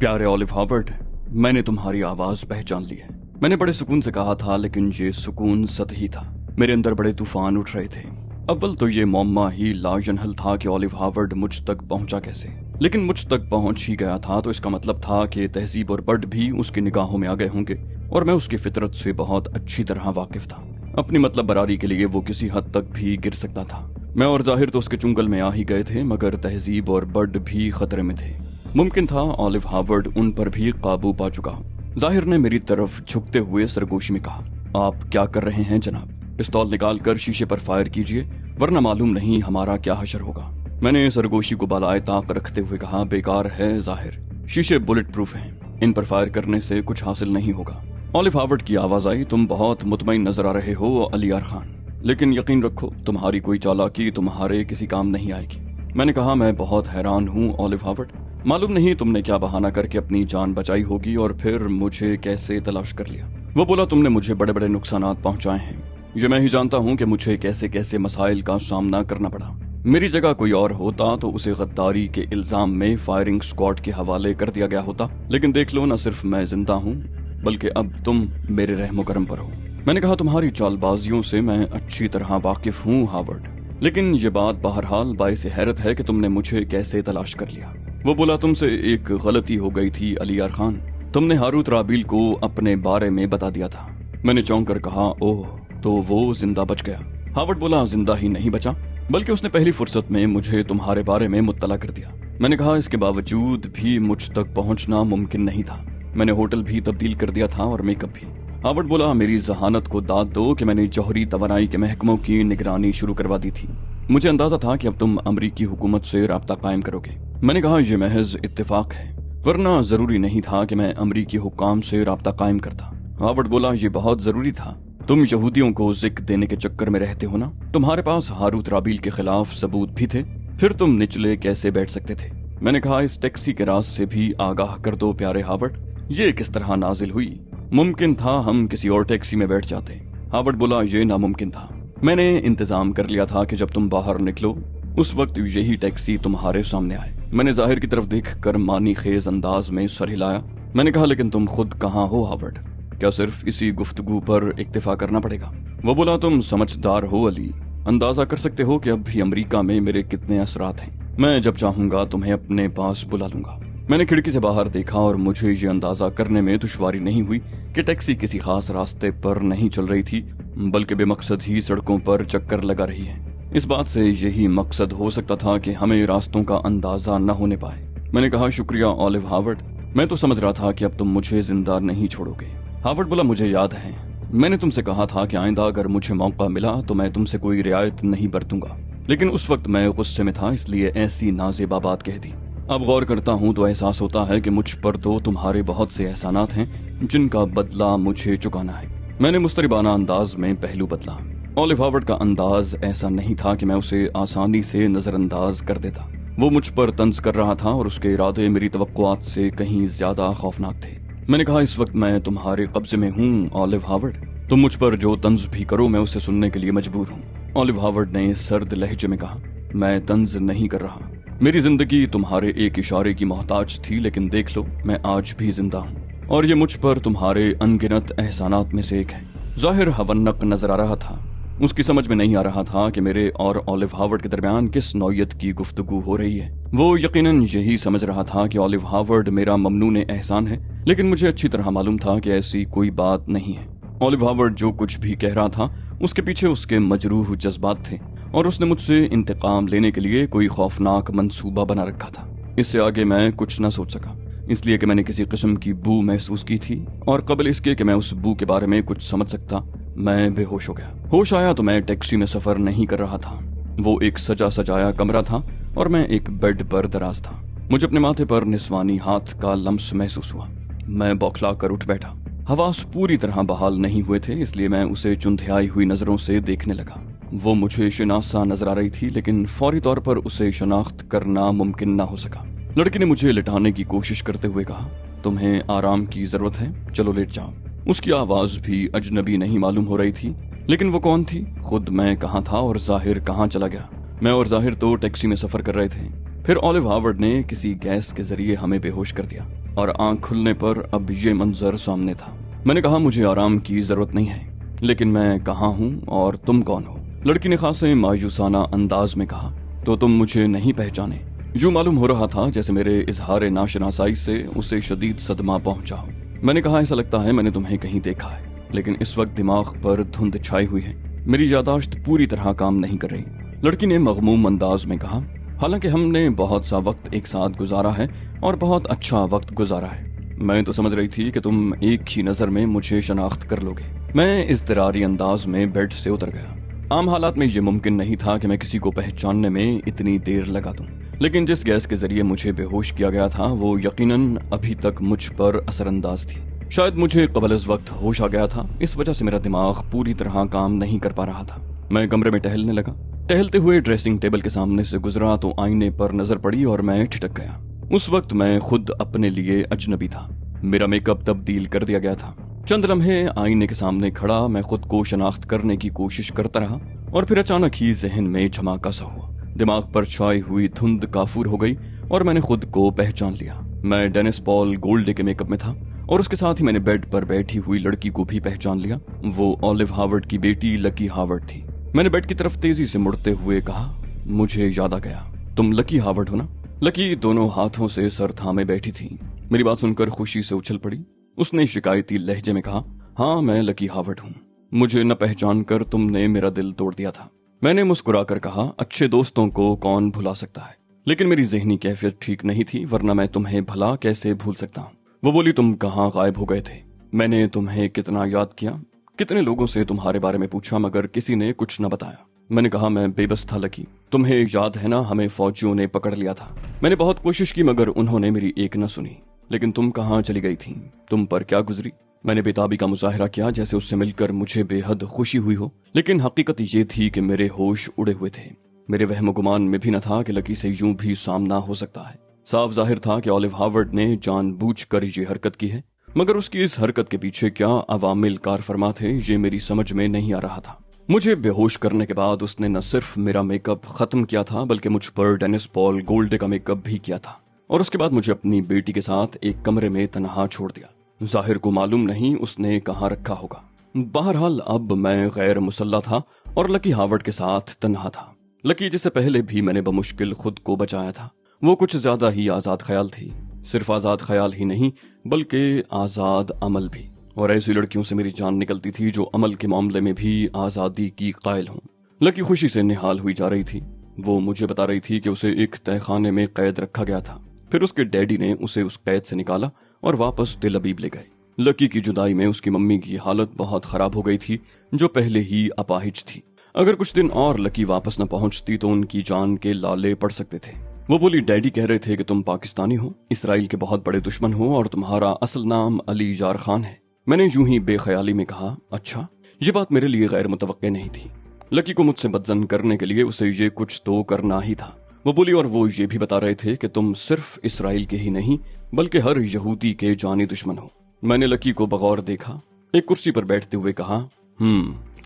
प्यारे olive Harvard, मैंने तुम्हारी आवाज पहचान ली है। मैंने बड़े सुकून से कहा था, लेकिन ये सुकून सतही था। मेरे अंदर बड़े तूफान उठ रहे थे। अव्वल तो ये मौम्मा ही लाजनहल था कि ऑलिव हार्वर्ड मुझ तक पहुंचा कैसे, लेकिन मुझ तक पहुंच ही गया था तो इसका मतलब था कि तहजीब और बर्ड भी उसकी निगाहों में आ गए होंगे और मैं उसकी फितरत से बहुत अच्छी तरह वाकिफ था। अपनी मतलब बरारी के लिए वो किसी हद तक भी गिर सकता था। मैं और जाहिर तो उसके चुंगल में आ ही गए थे, मगर तहजीब और बर्ड भी खतरे में थे। मुमकिन था ऑलिव हार्वर्ड उन पर भी काबू पा चुका हो। जाहिर ने मेरी तरफ झुकते हुए सरगोशी में कहा, आप क्या कर रहे हैं जनाब? पिस्तौल निकालकर शीशे पर फायर कीजिए, वरना मालूम नहीं हमारा क्या हशर होगा। मैंने सरगोशी को बालाए ताक रखते हुए कहा, बेकार है जाहिर, शीशे बुलेट प्रूफ हैं, इन पर फायर करने से कुछ हासिल नहीं होगा। ऑलिव हार्वर्ड की आवाज आई, तुम बहुत मुतमईन नजर आ रहे हो अलियार खान, लेकिन यकीन रखो तुम्हारी कोई चालाकी तुम्हारे किसी काम नहीं आएगी। मैंने कहा, मैं बहुत हैरान हूँ ऑलिव हार्वर्ड, मालूम नहीं तुमने क्या बहाना करके अपनी जान बचाई होगी और फिर मुझे कैसे तलाश कर लिया। वो बोला, तुमने मुझे बड़े बड़े नुकसानात पहुंचाए हैं, ये मैं ही जानता हूं कि मुझे कैसे कैसे मसाइल का सामना करना पड़ा। मेरी जगह कोई और होता तो उसे गद्दारी के इल्जाम में फायरिंग स्क्वाड के हवाले कर दिया गया होता, लेकिन देख लो, न सिर्फ मैं जिंदा हूं बल्कि अब तुम मेरे रहमो करम पर हो। मैंने कहा, तुम्हारी चालबाजियों से मैं अच्छी तरह वाकिफ हूँ हार्वर्ड, लेकिन ये बात बहरहाल बाइस हैरत है कि तुमने मुझे कैसे तलाश कर लिया। वो बोला, तुमसे एक गलती हो गई थी अलियार खान, तुमने हारूत राबील को अपने बारे में बता दिया था। मैंने चौंक कर कहा, ओह, तो वो जिंदा बच गया? हार्वर्ड बोला, जिंदा ही नहीं बचा, बल्कि उसने पहली फुर्सत में मुझे तुम्हारे बारे में मुत्तला कर दिया। मैंने कहा, इसके बावजूद भी मुझ तक पहुंचना मुमकिन नहीं था। मैंने होटल भी तब्दील कर दिया था और मेकअप भी। हार्वर्ड बोला, मेरी जहानत को दाद दो कि मैंने जौहरी तवानाई के महकमों की निगरानी शुरू करवा दी थी। मुझे अंदाजा था कि अब तुम अमरीकी हुकूमत से राब्ता कायम करोगे। मैंने कहा, यह महज इत्तेफाक है, वरना जरूरी नहीं था कि मैं अमरीकी हुक्काम से राब्ता कायम करता। हार्वर्ड बोला, यह बहुत जरूरी था। तुम यहूदियों को जिक देने के चक्कर में रहते हो ना, तुम्हारे पास हारूत राबील के खिलाफ सबूत भी थे, फिर तुम निचले कैसे बैठ सकते थे? मैंने कहा, इस टैक्सी के राज से भी आगाह कर दो प्यारे हार्वर्ड, ये किस तरह नाजिल हुई? मुमकिन था हम किसी और टैक्सी में बैठ जाते। हार्वर्ड बोला, यह नामुमकिन था। मैंने इंतजाम कर लिया था कि जब तुम बाहर निकलो उस वक्त यही टैक्सी तुम्हारे सामने आए। मैंने जाहिर की तरफ देखकर मानी खेज अंदाज में सर हिलाया। मैंने कहा, लेकिन तुम खुद कहाँ हो हार्वर्ड? क्या सिर्फ इसी गुफ्तगू पर इक्तिफा करना पड़ेगा? वो बोला, तुम समझदार हो अली, अंदाजा कर सकते हो कि अब भी अमेरिका में मेरे कितने असरात हैं। मैं जब चाहूंगा तुम्हें अपने पास बुला लूंगा। मैंने खिड़की से बाहर देखा और मुझे ये अंदाजा करने में दुश्वारी नहीं हुई कि टैक्सी किसी खास रास्ते पर नहीं चल रही थी, बल्कि बेमकसद ही सड़कों पर चक्कर लगा रही है। इस बात से यही मकसद हो सकता था कि हमें रास्तों का अंदाजा न होने पाए। मैंने कहा, शुक्रिया ऑलिव हार्वर्ड, मैं तो समझ रहा था कि अब तुम मुझे जिंदा नहीं छोड़ोगे। हार्वर्ड बोला, मुझे याद है, मैंने तुमसे कहा था कि आइंदा अगर मुझे मौका मिला तो मैं तुमसे कोई रियायत नहीं बरतूंगा, लेकिन उस वक्त मैं गुस्से में था, इसलिए ऐसी नाज़ेबा बात कह दी। अब गौर करता हूँ तो एहसास होता है कि मुझ पर तो तुम्हारे बहुत से एहसानात हैं जिनका बदला मुझे चुकाना है। मैंने मुस्तरिबाना अंदाज में पहलू बदला। ऑलिव हार्वर्ड का अंदाज ऐसा नहीं था कि मैं उसे आसानी से नजरअंदाज कर देता। वो मुझ पर तंज कर रहा था और उसके इरादे मेरी तवक्कुआत से कहीं ज्यादा खौफनाक थे। मैंने कहा, इस वक्त मैं तुम्हारे कब्जे में हूँ ऑलिव हार्वर्ड, तुम मुझ पर जो तंज भी करो मैं उसे सुनने के लिए मजबूर हूँ। ऑलिव हार्वर्ड ने सर्द लहजे में कहा, मैं तंज नहीं कर रहा, मेरी जिंदगी तुम्हारे एक इशारे की मोहताज थी, लेकिन देख लो मैं आज भी जिंदा हूँ और ये मुझ पर तुम्हारे अनगिनत एहसानात में से एक है। जाहिर हवन्नक नजर आ रहा था। उसकी समझ में नहीं आ रहा था कि मेरे और ऑलिव हार्वर्ड के दरमियान किस नौयत की गुफ्तगू हो रही है। वो यकीनन यही समझ रहा था कि ऑलिव हार्वर्ड मेरा ममनून एहसान है, लेकिन मुझे अच्छी तरह मालूम था कि ऐसी कोई बात नहीं है। ऑलिव हार्वर्ड जो कुछ भी कह रहा था उसके पीछे उसके मजरूह जज्बात थे और उसने मुझसे इंतकाम लेने के लिए कोई खौफनाक मंसूबा बना रखा था। इससे आगे मैं कुछ न सोच सका, इसलिए कि मैंने किसी किस्म की बू महसूस की थी और कबल इसके कि मैं उस बू के बारे में कुछ समझ सकता मैं बेहोश हो गया। होश आया तो मैं टैक्सी में सफर नहीं कर रहा था। वो एक सजा सजाया कमरा था और मैं एक बेड पर दराज था। मुझे अपने माथे पर निस्वानी हाथ का लम्स महसूस हुआ। मैं बौखला कर उठ बैठा। हवास पूरी तरह बहाल नहीं हुए थे, इसलिए मैं उसे चुंधियाई हुई नजरों से देखने लगा। वो मुझे शनासा नजर आ रही थी, लेकिन फौरी तौर पर उसे शनाख्त करना मुमकिन न हो सका। लड़की ने मुझे लिटाने की कोशिश करते हुए कहा, तुम्हें आराम की जरूरत है, चलो लेट जाओ। उसकी आवाज भी अजनबी नहीं मालूम हो रही थी, लेकिन वो कौन थी? खुद मैं कहाँ था और जाहिर कहाँ चला गया? मैं और जाहिर तो टैक्सी में सफर कर रहे थे। फिर ऑलिव हार्वर्ड ने किसी गैस के जरिए हमें बेहोश कर दिया। और आंख खुलने पर अब ये मंजर सामने था। मैंने कहा मुझे आराम की जरूरत नहीं है, लेकिन मैं कहाँ हूँ और तुम कौन हो? लड़की ने खासे मायूसाना अंदाज में कहा, तो तुम मुझे नहीं पहचाने? यूं मालूम हो रहा था जैसे मेरे इजहार नाशनासाई से उसे शदीद सदमा पहुंचा हो। मैंने कहा ऐसा लगता है मैंने तुम्हें कहीं देखा है, लेकिन इस वक्त दिमाग पर धुंध छाई हुई है, मेरी यादाश्त पूरी तरह काम नहीं कर रही। लड़की ने मगमूम अंदाज में कहा, हालांकि हमने बहुत सा वक्त एक साथ गुजारा है और बहुत अच्छा वक्त गुजारा है। मैं तो समझ रही थी कि तुम एक ही नजर में मुझे शनाख्त कर लोगे। मैं इज़्तिरारी अंदाज में बेड से उतर गया। आम हालात में ये मुमकिन नहीं था कि मैं किसी को पहचानने में इतनी देर लगा दूं, लेकिन जिस गैस के जरिए मुझे बेहोश किया गया था वो यकीनन अभी तक मुझ पर असरअंदाज थी। शायद मुझे कबल इस वक्त होश आ गया था, इस वजह से मेरा दिमाग पूरी तरह काम नहीं कर पा रहा था। मैं कमरे में टहलने लगा। टहलते हुए ड्रेसिंग टेबल के सामने से गुजरा तो आईने पर नजर पड़ी और मैं ठिठक गया। उस वक्त मैं खुद अपने लिए अजनबी था। मेरा मेकअप तब्दील कर दिया गया था। चंद लम्हे आईने के सामने खड़ा मैं खुद को शनाख्त करने की कोशिश करता रहा और फिर अचानक ही जहन में झमाका सा हुआ। दिमाग पर छाई हुई धुंध काफूर हो गई और मैंने खुद को पहचान लिया। मैं डेनिस पॉल गोल्डे के मेकअप में था और उसके साथ ही मैंने बेड पर बैठी हुई लड़की को भी पहचान लिया। वो ऑलिव हावर्ड की बेटी लकी हावर्ड थी। मैंने बेड की तरफ तेजी से मुड़ते हुए कहा, मुझे याद आ गया, तुम लकी हावर्ड हो ना? लकी दोनों हाथों से सर थामे बैठी थी। मेरी बात सुनकर खुशी से उछल पड़ी। उसने शिकायती लहजे में कहा, हाँ मैं लकी हावर्ड हूँ। मुझे न पहचान कर तुमने मेरा दिल तोड़ दिया था। मैंने मुस्कुराकर कहा, अच्छे दोस्तों को कौन भुला सकता है, लेकिन मेरी जहनी कैफियत ठीक नहीं थी, वरना मैं तुम्हें भला कैसे भूल सकता हूँ। वो बोली, तुम कहाँ गायब हो गए थे? मैंने तुम्हें कितना याद किया, कितने लोगों से तुम्हारे बारे में पूछा, मगर किसी ने कुछ न बताया। मैंने कहा, मैं बेबस था लकी। तुम्हें याद है ना, हमें फौजियों ने पकड़ लिया था। मैंने बहुत कोशिश की मगर उन्होंने मेरी एक न सुनी। लेकिन तुम कहाँ चली गई थी? तुम पर क्या गुजरी? मैंने बेताबी का मुजाहरा किया, जैसे उससे मिलकर मुझे बेहद खुशी हुई हो, लेकिन हकीकत ये थी कि मेरे होश उड़े हुए थे। मेरे वहम गुमान में भी न था कि लकी से यूं भी सामना हो सकता है। साफ जाहिर था कि ऑलिव हावर्ड ने जानबूझकर ये हरकत की है, मगर उसकी इस हरकत के पीछे क्या अवामिल कार फरमा थे ये मेरी समझ में नहीं आ रहा था। मुझे बेहोश करने के बाद उसने न सिर्फ मेरा मेकअप खत्म किया था, बल्कि मुझ पर डेनिस पॉल गोल्डे का मेकअप भी किया था, और उसके बाद मुझे अपनी बेटी के साथ एक कमरे में तनहा छोड़ दिया। जाहिर को मालूम नहीं उसने कहाँ रखा होगा। बहरहाल अब मैं गैर मुसल्ला था और लकी हावर्ड के साथ तन्हा था। लकी, जिससे पहले भी मैंने बमुश्किल खुद को बचाया था, वो कुछ ज्यादा ही आजाद ख्याल थी। सिर्फ आजाद ख्याल ही नहीं बल्कि आजाद अमल भी। और ऐसी लड़कियों से मेरी जान निकलती थी जो अमल के मामले में भी आजादी की कायल हों। लकी खुशी से निहाल हुई जा रही थी। वो मुझे बता रही थी कि उसे एक तहखाने में कैद रखा गया था, फिर उसके डैडी ने उसे उस कैद से निकाला और वापस तिल अबीब ले गए। लकी की जुदाई में उसकी मम्मी की हालत बहुत खराब हो गई थी, जो पहले ही अपाहिज थी। अगर कुछ दिन और लकी वापस न पहुंचती तो उनकी जान के लाले पड़ सकते थे। वो बोली, डैडी कह रहे थे कि तुम पाकिस्तानी हो, इसराइल के बहुत बड़े दुश्मन हो और तुम्हारा असल नाम अली जार खान है। मैंने यूं ही बेख्याली में कहा, अच्छा। ये बात मेरे लिए गैर मुतवक्के नहीं थी। लकी को मुझसे बदजन करने के लिए उसे ये कुछ तो करना ही था। वो बोली, और वो ये भी बता रहे थे कि तुम सिर्फ इसराइल के ही नहीं बल्कि हर यहूदी के जानी दुश्मन हो। मैंने लकी को बगौर देखा। एक कुर्सी पर बैठते हुए कहा,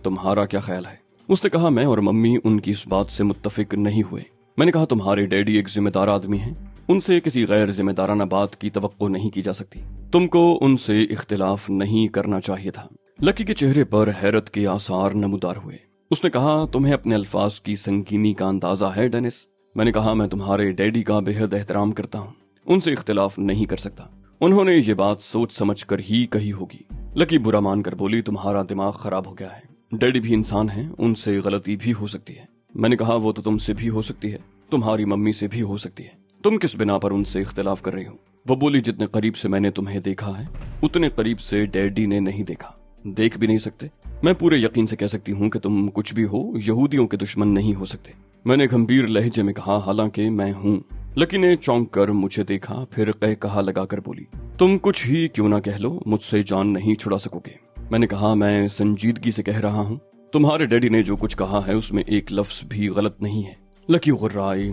तुम्हारा क्या ख्याल है? उसने कहा, मैं और मम्मी उनकी इस बात से मुत्तफिक नहीं हुए। मैंने कहा, तुम्हारे डैडी एक जिम्मेदार आदमी हैं, उनसे किसी गैर जिम्मेदाराना बात की तवक्को नहीं की जा सकती। तुमको उनसे इख्तिलाफ नहीं करना चाहिए था। लकी के चेहरे पर हैरत के आसार नमूदार हुए। उसने कहा, तुम्हें अपने अल्फाज की संगीनी का अंदाजा है डेनिस? मैंने कहा, मैं तुम्हारे डैडी का बेहद एहतराम करता हूँ, उनसे इख्तिलाफ नहीं कर सकता। उन्होंने ये बात सोच समझ कर ही कही होगी। लकी बुरा मानकर बोली, तुम्हारा दिमाग खराब हो गया है। डैडी भी इंसान है, उनसे गलती भी हो सकती है। मैंने कहा, वो तो तुमसे भी हो सकती है, तुम्हारी मम्मी से भी हो सकती है। तुम किस बिना पर उनसे इख्तिलाफ कर रही हो? वो बोली, जितने करीब से मैंने तुम्हें देखा है उतने करीब से डैडी ने नहीं देखा। देख भी नहीं सकते। मैं पूरे यकीन से कह सकती हूँ कि तुम कुछ भी हो, यहूदियों के दुश्मन नहीं हो सकते। मैंने गंभीर लहजे में कहा, हालांकि मैं हूँ। लकी ने चौंक कर मुझे देखा, फिर कहा लगाकर बोली, तुम कुछ ही क्यों ना कह लो, मुझसे जान नहीं छुड़ा सकोगे। मैंने कहा, मैं संजीदगी से कह रहा हूँ, तुम्हारे डैडी ने जो कुछ कहा है उसमें एक लफ्ज भी गलत नहीं है। लकी गुर्राई,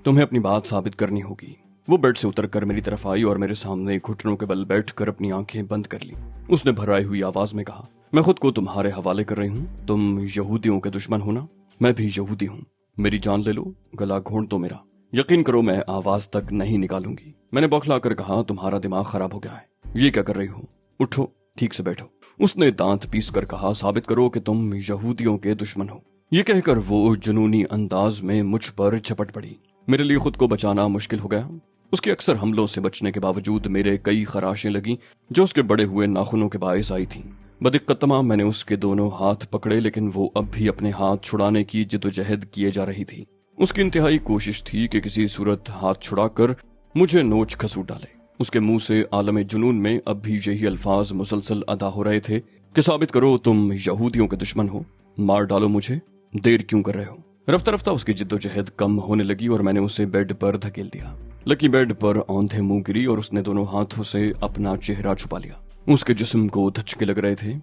तुम्हें अपनी बात साबित करनी होगी। वो बेड से उतरकर मेरी तरफ आई और मेरे सामने घुटनों के बल बैठकर अपनी आंखें बंद कर ली। उसने भर्राई हुई आवाज में कहा, मैं खुद को तुम्हारे हवाले कर रही हूँ। तुम यहूदियों के दुश्मन हो ना? मैं भी यहूदी हूँ। मेरी जान ले लो, गला घोंट दो मेरा। یقین کرو میں آواز تک نہیں نکالوں گی۔ میں نے بوکھلا کر کہا، تمہارا دماغ خراب ہو گیا ہے، یہ کیا کر رہی ہو؟ اٹھو، ٹھیک سے بیٹھو۔ اس نے دانت پیس کر کہا، ثابت کرو کہ تم یہودیوں کے دشمن ہو۔ یہ کہہ کر وہ جنونی انداز میں مجھ پر جھپٹ پڑی۔ میرے لیے خود کو بچانا مشکل ہو گیا۔ اس کے اکثر حملوں سے بچنے کے باوجود میرے کئی خراشیں لگیں جو اس کے بڑے ہوئے ناخنوں کے باعث آئی تھیں۔ بدقت تمام میں نے اس کے دونوں ہاتھ پکڑے، لیکن وہ اب بھی اپنے ہاتھ چھڑانے کی جدوجہد کیے جا رہی تھی۔ اس کی انتہائی کوشش تھی کہ کسی صورت ہاتھ چھڑا کر مجھے نوچ کھسوٹ ڈالے۔ اس کے منہ سے عالم جنون میں اب بھی یہی الفاظ مسلسل ادا ہو رہے تھے کہ ثابت کرو تم یہودیوں کے دشمن ہو، مار ڈالو مجھے، دیر کیوں کر رہے ہو؟ رفتہ رفتہ اس کی جدوجہد کم ہونے لگی اور میں نے اسے بیڈ پر دھکیل دیا۔ لکی بیڈ پر اوندھے منہ گری اور اس نے دونوں ہاتھوں سے اپنا چہرہ چھپا لیا۔ اس کے جسم کو دھچکے لگ رہے تھے،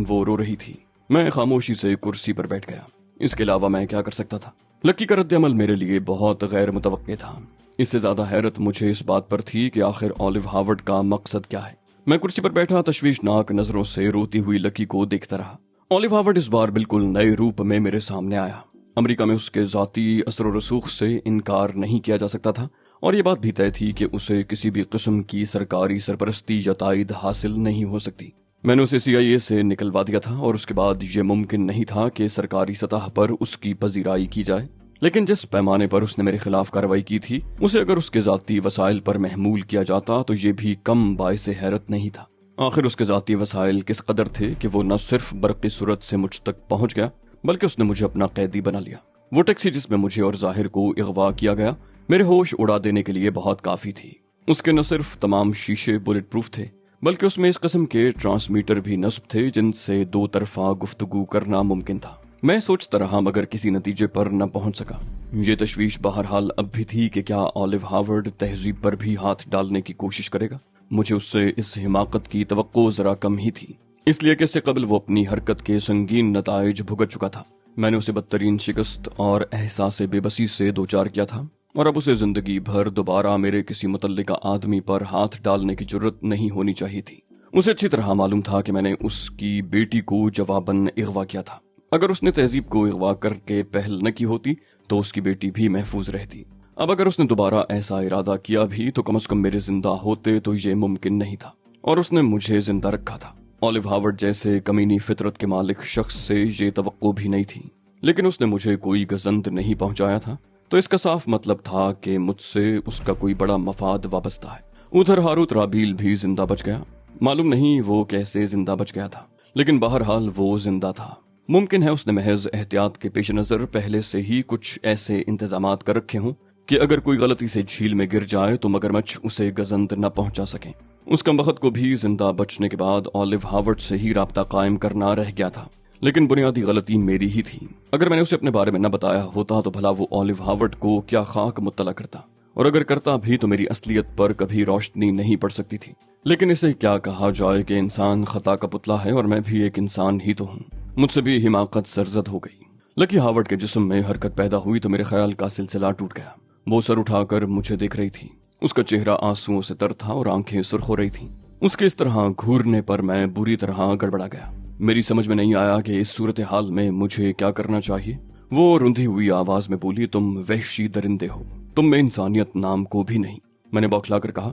وہ رو رہی تھی۔ میں خاموشی سے کرسی پر بیٹھ گیا۔ اس کے علاوہ میں کیا کر سکتا تھا؟ لکی کا رد عمل میرے لیے بہت غیر متوقع تھا۔ اس سے زیادہ حیرت مجھے اس بات پر تھی کہ آخر اولیو ہارورڈ کا مقصد کیا ہے۔ میں کرسی پر بیٹھا تشویشناک نظروں سے روتی ہوئی لکی کو دیکھتا رہا۔ اولیو ہارورڈ اس بار بالکل نئے روپ میں میرے سامنے آیا۔ امریکہ میں اس کے ذاتی اثر و رسوخ سے انکار نہیں کیا جا سکتا تھا، اور یہ بات بھی طے تھی کہ اسے کسی بھی قسم کی سرکاری سرپرستی یا تائید حاصل نہیں ہو سکتی۔ میں نے اسے CIA سے نکلوا دیا تھا اور اس کے بعد یہ ممکن نہیں تھا کہ سرکاری سطح پر اس کی پذیرائی کی جائے۔ لیکن جس پیمانے پر اس نے میرے خلاف کارروائی کی تھی، اسے اگر اس کے ذاتی وسائل پر محمول کیا جاتا تو یہ بھی کم باعث حیرت نہیں تھا۔ آخر اس کے ذاتی وسائل کس قدر تھے کہ وہ نہ صرف برقی صورت سے مجھ تک پہنچ گیا بلکہ اس نے مجھے اپنا قیدی بنا لیا۔ وہ ٹیکسی جس میں مجھے اور ظاہر کو اغوا کیا گیا میرے ہوش اڑا دینے کے لیے بہت کافی تھی۔ اس کے نہ صرف تمام شیشے بلٹ پروف تھے بلکہ اس میں اس قسم کے ٹرانسمیٹر بھی نصب تھے جن سے دو طرفہ گفتگو کرنا ممکن تھا۔ میں سوچتا رہا مگر کسی نتیجے پر نہ پہنچ سکا۔ یہ تشویش بہرحال اب بھی تھی کہ کیا اولیو ہارورڈ تہذیب پر بھی ہاتھ ڈالنے کی کوشش کرے گا۔ مجھے اس سے اس حماقت کی توقع ذرا کم ہی تھی، اس لیے کہ اس سے قبل وہ اپنی حرکت کے سنگین نتائج بھگت چکا تھا۔ میں نے اسے بدترین شکست اور احساس بے بسی سے دوچار کیا تھا، اور اب اسے زندگی بھر دوبارہ میرے کسی متعلقہ آدمی پر ہاتھ ڈالنے کی جرت نہیں ہونی چاہیے تھی۔ اسے اچھی طرح معلوم تھا کہ میں نے اس کی بیٹی کو جواباً اغوا کیا تھا۔ اگر اس نے تہذیب کو اغوا کر کے پہل نہ کی ہوتی تو اس کی بیٹی بھی محفوظ رہتی۔ اب اگر اس نے دوبارہ ایسا ارادہ کیا بھی تو کم از کم میرے زندہ ہوتے تو یہ ممکن نہیں تھا، اور اس نے مجھے زندہ رکھا تھا۔ اولیو ہارورڈ جیسے کمینی فطرت کے مالک شخص سے یہ توقع بھی نہیں تھی، لیکن اس نے مجھے کوئی گزند نہیں پہنچایا تھا، تو اس کا صاف مطلب تھا کہ مجھ سے اس کا کوئی بڑا مفاد وابستہ ہے۔ ادھر ہاروت رابیل بھی زندہ بچ گیا۔ معلوم نہیں وہ کیسے زندہ بچ گیا تھا، لیکن بہرحال وہ زندہ تھا۔ ممکن ہے اس نے محض احتیاط کے پیش نظر پہلے سے ہی کچھ ایسے انتظامات کر رکھے ہوں کہ اگر کوئی غلطی سے جھیل میں گر جائے تو مگرمچھ اسے گزند نہ پہنچا سکیں۔ اس کمبخت کو بھی زندہ بچنے کے بعد اولیو ہارورڈ سے ہی رابطہ قائم کرنا رہ گیا تھا، لیکن بنیادی غلطی میری ہی تھی۔ اگر میں نے اسے اپنے بارے میں نہ بتایا ہوتا تو بھلا وہ اولیو ہارورڈ کو کیا خاک مطلع کرتا، اور اگر کرتا بھی تو میری اصلیت پر کبھی روشنی نہیں پڑ سکتی تھی۔ لیکن اسے کیا کہا جائے کہ انسان خطا کا پتلا ہے، اور میں بھی ایک انسان ہی تو ہوں۔ مجھ سے بھی حماقت سرزد ہو گئی۔ لکی ہارورڈ کے جسم میں حرکت پیدا ہوئی تو میرے خیال کا سلسلہ ٹوٹ گیا۔ وہ سر اٹھا کر مجھے دیکھ رہی تھی۔ اس کا چہرہ آنسوؤں سے تر تھا اور آنکھیں سرخ ہو رہی تھیں۔ اس کے اس طرح گھورنے پر میں بری طرح گڑبڑا گیا۔ میری سمجھ میں نہیں آیا کہ اس صورتحال میں مجھے کیا کرنا چاہیے۔ وہ رندھی ہوئی آواز میں بولی، تم وحشی درندے ہو، تم میں انسانیت نام کو بھی نہیں۔ میں نے بوکھلا کر کہا،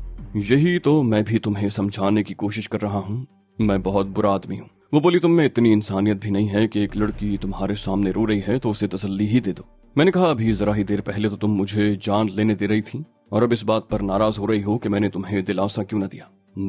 یہی تو میں بھی تمہیں سمجھانے کی کوشش کر رہا ہوں، میں بہت برا آدمی ہوں۔ وہ بولی، تم میں اتنی انسانیت بھی نہیں ہے کہ ایک لڑکی تمہارے سامنے رو رہی ہے تو اسے تسلی ہی دے دو۔ میں نے کہا، ابھی ذرا ہی دیر پہلے تو تم مجھے جان لینے دے رہی تھی، اور اب اس بات پر ناراض ہو رہی ہو کہ میں نے تمہیں دلاسا کیوں نہ دیا۔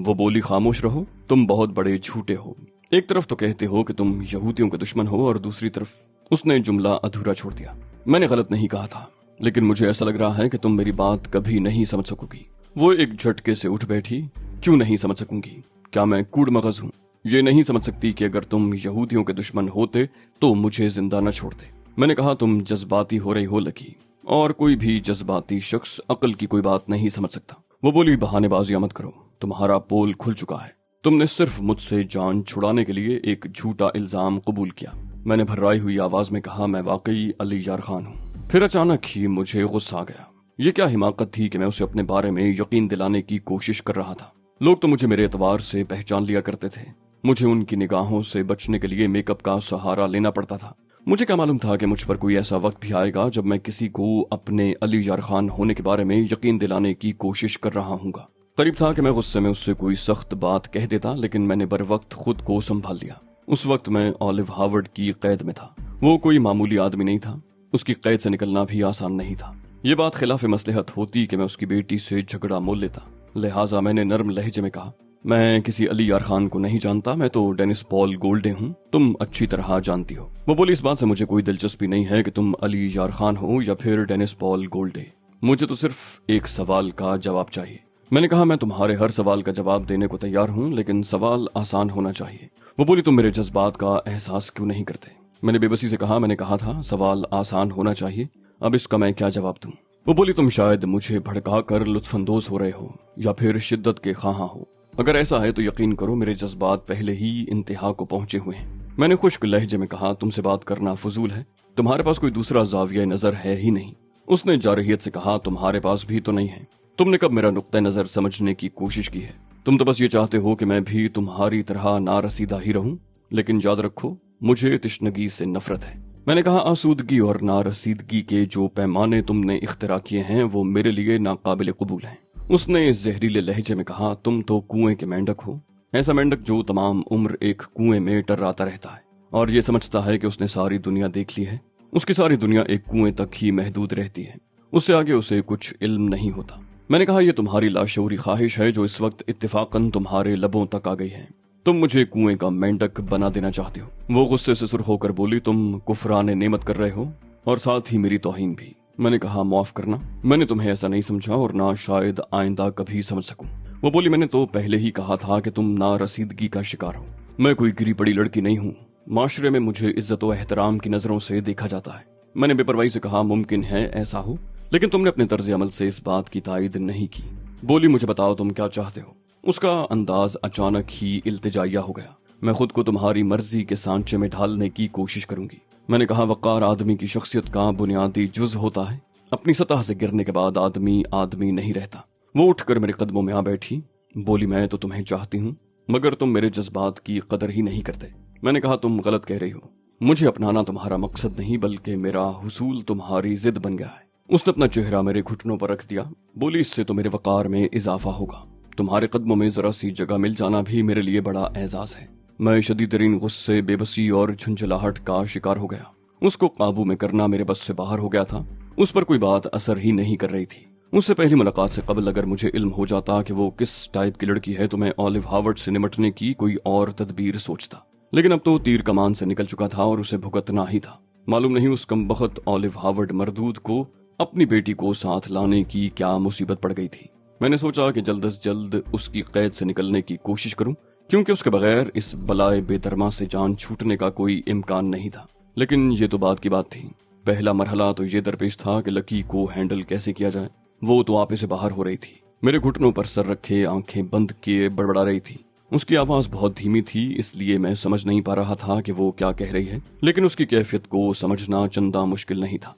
وہ بولی، خاموش رہو، تم بہت بڑے جھوٹے ہو۔ ایک طرف تو کہتے ہو کہ تم یہودیوں کے دشمن ہو، اور دوسری طرف اس نے جملہ ادھورا چھوڑ دیا۔ میں نے غلط نہیں کہا تھا، لیکن مجھے ایسا لگ رہا ہے کہ تم میری بات کبھی نہیں سمجھ سکو گی۔ وہ ایک جھٹکے سے اٹھ بیٹھی۔ کیوں نہیں سمجھ سکوں گی؟ کیا میں کوڑ مغز ہوں؟ یہ نہیں سمجھ سکتی کہ اگر تم یہودیوں کے دشمن ہوتے تو مجھے زندہ نہ چھوڑتے۔ میں نے کہا، تم جذباتی ہو رہی ہو لکی، اور کوئی بھی جذباتی شخص عقل کی کوئی بات نہیں سمجھ سکتا۔ وہ بولی، بہانے بازیاں مت کرو، تمہارا پول کھل چکا ہے۔ تم نے صرف مجھ سے جان چھڑانے کے لیے ایک جھوٹا الزام قبول کیا۔ میں نے بھررائی ہوئی آواز میں کہا، میں واقعی علی یار خان ہوں۔ پھر اچانک ہی مجھے غصہ آ گیا۔ یہ کیا حماقت تھی کہ میں اسے اپنے بارے میں یقین دلانے کی کوشش کر رہا تھا۔ لوگ تو مجھے میرے اعتبار سے پہچان لیا کرتے تھے، مجھے ان کی نگاہوں سے بچنے کے لیے میک اپ کا سہارا لینا پڑتا تھا۔ مجھے کیا معلوم تھا کہ مجھ پر کوئی ایسا وقت بھی آئے گا جب میں کسی کو اپنے علی یار خان ہونے کے بارے میں یقین دلانے کی کوشش کر رہا ہوں گا۔ قریب تھا کہ میں غصے میں اس سے کوئی سخت بات کہہ دیتا، لیکن میں نے بر وقت خود کو سنبھال لیا۔ اس وقت میں اولیو ہاورڈ کی قید میں تھا۔ وہ کوئی معمولی آدمی نہیں تھا، اس کی قید سے نکلنا بھی آسان نہیں تھا۔ یہ بات خلاف مصلحت ہوتی کہ میں اس کی بیٹی سے جھگڑا مول لیتا، لہٰذا میں نے نرم لہجے میں کہا، میں کسی علی یار خان کو نہیں جانتا، میں تو ڈینس پال گولڈے ہوں، تم اچھی طرح جانتی ہو۔ وہ بولی، اس بات سے مجھے کوئی دلچسپی نہیں ہے کہ تم علی یار خان ہو یا پھر ڈینس پال گولڈے، مجھے تو صرف ایک سوال کا جواب چاہیے۔ میں نے کہا، میں تمہارے ہر سوال کا جواب دینے کو تیار ہوں، لیکن سوال آسان ہونا چاہیے۔ وہ بولی، تم میرے جذبات کا احساس کیوں نہیں کرتے؟ میں نے بے بسی سے کہا، میں نے کہا تھا سوال آسان ہونا چاہیے، اب اس کا میں کیا جواب دوں؟ وہ بولی، تم شاید مجھے بھڑکا کر لطف اندوز ہو رہے ہو یا پھر شدت کے خواہاں ہو۔ اگر ایسا ہے تو یقین کرو میرے جذبات پہلے ہی انتہا کو پہنچے ہوئے ہیں۔ میں نے خشک لہجے میں کہا، تم سے بات کرنا فضول ہے، تمہارے پاس کوئی دوسرا زاویہ نظر ہے ہی نہیں۔ اس نے جارحیت سے کہا، تمہارے پاس بھی تو نہیں ہے، تم نے کب میرا نقطہ نظر سمجھنے کی کوشش کی ہے؟ تم تو بس یہ چاہتے ہو کہ میں بھی تمہاری طرح نارسیدہ ہی رہوں، لیکن یاد رکھو مجھے تشنگی سے نفرت ہے۔ میں نے کہا، آسودگی اور نارسیدگی کے جو پیمانے تم نے اختراع کیے ہیں وہ میرے لیے ناقابل قبول ہیں۔ اس نے زہریلے لہجے میں کہا، تم تو کنویں کے مینڈک ہو، ایسا مینڈک جو تمام عمر ایک کنویں میں ٹراتا رہتا ہے اور یہ سمجھتا ہے کہ اس نے ساری دنیا دیکھ لی ہے۔ اس کی ساری دنیا ایک کنویں تک ہی محدود رہتی ہے، اس سے آگے اسے کچھ علم نہیں ہوتا۔ میں نے کہا، یہ تمہاری لاشعوری خواہش ہے جو اس وقت اتفاقاً تمہارے لبوں تک آ گئی ہے، تم مجھے کنویں کا مینڈک بنا دینا چاہتے ہو۔ وہ غصے سے سرخ ہو کر بولی، تم کفران نعمت کر رہے ہو اور ساتھ ہی میری توہین بھی۔ میں نے کہا، معاف کرنا، میں نے تمہیں ایسا نہیں سمجھا اور نہ شاید آئندہ کبھی سمجھ سکوں۔ وہ بولی، میں نے تو پہلے ہی کہا تھا کہ تم نارسیدگی کا شکار ہو، میں کوئی گری پڑی لڑکی نہیں ہوں، معاشرے میں مجھے عزت و احترام کی نظروں سے دیکھا جاتا ہے۔ میں نے بے پرواہی سے کہا، ممکن ہے ایسا ہو، لیکن تم نے اپنے طرز عمل سے اس بات کی تائید نہیں کی۔ بولی، مجھے بتاؤ تم کیا چاہتے ہو؟ اس کا انداز اچانک ہی التجائیہ ہو گیا۔ میں خود کو تمہاری مرضی کے سانچے میں ڈھالنے کی کوشش کروں گی۔ میں نے کہا، وقار آدمی کی شخصیت کا بنیادی جز ہوتا ہے، اپنی سطح سے گرنے کے بعد آدمی آدمی نہیں رہتا۔ وہ اٹھ کر میرے قدموں میں آ بیٹھی، بولی، میں تو تمہیں چاہتی ہوں مگر تم میرے جذبات کی قدر ہی نہیں کرتے۔ میں نے کہا، تم غلط کہہ رہی ہو، مجھے اپنانا تمہارا مقصد نہیں بلکہ میرا حصول تمہاری ضد بن گیا ہے۔ اس نے اپنا چہرہ میرے گھٹنوں پر رکھ دیا، بولی، اس سے تو میرے وقار میں اضافہ ہوگا، تمہارے قدموں میں ذرا سی جگہ مل جانا بھی میرے لیے بڑا اعزاز ہے۔ میں شدید ترین غصے، بے بسی اور جھنجھلاہٹ کا شکار ہو گیا۔ اس کو قابو میں کرنا میرے بس سے باہر ہو گیا تھا، اس پر کوئی بات اثر ہی نہیں کر رہی تھی۔ اس سے پہلی ملاقات سے قبل اگر مجھے علم ہو جاتا کہ وہ کس ٹائپ کی لڑکی ہے تو میں اولیو ہاورڈ سے نمٹنے کی کوئی اور تدبیر سوچتا، لیکن اب تو تیر کمان سے نکل چکا تھا اور اسے بھگتنا ہی تھا۔ معلوم نہیں اس کم بخت اولیو ہاورڈ مردود کو اپنی بیٹی کو ساتھ لانے کی کیا مصیبت پڑ گئی تھی۔ میں نے سوچا کہ جلد از جلد اس کی قید سے نکلنے کی کوشش کروں، کیونکہ اس کے بغیر اس بلائے بے درما سے جان چھوٹنے کا کوئی امکان نہیں تھا۔ لیکن یہ تو بعد کی بات تھی، پہلا مرحلہ تو یہ درپیش تھا کہ لکی کو ہینڈل کیسے کیا جائے۔ وہ تو آپے سے باہر ہو رہی تھی، میرے گھٹنوں پر سر رکھے آنکھیں بند کیے بڑبڑا رہی تھی۔ اس کی آواز بہت دھیمی تھی، اس لیے میں سمجھ نہیں پا رہا تھا کہ وہ کیا کہہ رہی ہے، لیکن اس کی کیفیت کو سمجھنا چندہ مشکل نہیں تھا۔